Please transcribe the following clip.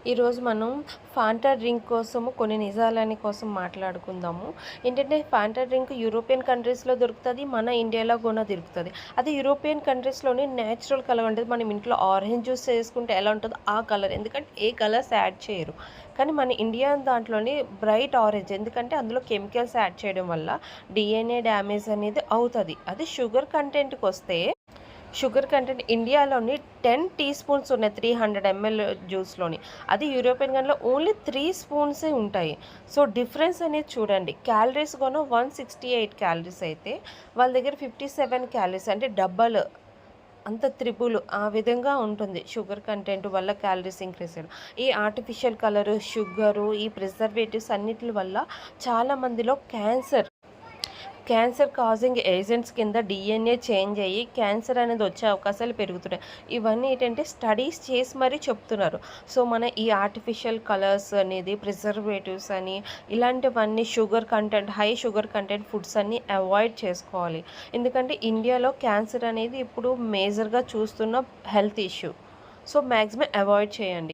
ఈరోజు మనం Fanta drink కోసము కొన్ని నిజాలని కోసం మాట్లాడుకుందాము. ఏంటంటే ఫాంటా డ్రింక్ యూరోపియన్ కంట్రీస్‌లో దొరుకుతది. మన ఇండియాలో గూడా దొరుకుతది. అది యూరోపియన్ కంట్రీస్‌లోని నేచురల్ కలర్ ఉంటది. మనం ఇంట్లో ఆరెంజ్ జ్యూస్ చేసుకుంటే ఎలా ఉంటదో ఆ కలర్. ఎందుకంటే ఏ కలర్స్ యాడ్ చేయరు. కానీ మన ఇండియా దాంట్లోని బ్రైట్ ఆరెంజ్. ఎందుకంటే అందులో కెమికల్స్ యాడ్ చేయడం వల్ల డీఎన్ఏ డ్యామేజ్ అనేది అవుతది. అది షుగర్ కంటెంట్‌కొస్తే షుగర్ కంటెంట్ ఇండియాలోని 10 టీ స్పూన్స్ ఉన్నాయి 300 ఎంఎల్ జ్యూస్‌లోని. అది యూరోపియన్ గన్‌లో ఓన్లీ 3 స్పూన్సే ఉంటాయి. సో, డిఫరెన్స్ అనేది చూడండి. క్యాలరీస్ గూడా 168 క్యాలరీస్ అయితే వాళ్ళ దగ్గర 57 క్యాలరీస్ అంటే డబల్ అంత త్రిబుల్ ఆ విధంగా ఉంటుంది. షుగర్ కంటెంట్ వల్ల క్యాలరీస్ ఇంక్రీజ్ చేయడం. ఈ ఆర్టిఫిషియల్ కలరు, షుగరు, ఈ ప్రిజర్వేటివ్స్ అన్నిట్లి వల్ల చాలా మందిలో క్యాన్సర్ కాజింగ్ ఏజెంట్స్ కింద డీఎన్ఏ చేంజ్ అయ్యి క్యాన్సర్ అనేది వచ్చే అవకాశాలు పెరుగుతున్నాయి. ఇవన్నీ ఏంటంటే స్టడీస్ చేసి మరీ చెప్తున్నారు. సో, మన ఈ ఆర్టిఫిషియల్ కలర్స్ అనేది, ప్రిజర్వేటివ్స్ అని ఇలాంటివన్నీ హై షుగర్ కంటెంట్ ఫుడ్స్ అన్నీ అవాయిడ్ చేసుకోవాలి. ఎందుకంటే ఇండియాలో క్యాన్సర్ అనేది ఇప్పుడు మేజర్‌గా చూస్తున్న health issue. So, maximum avoid చేయండి.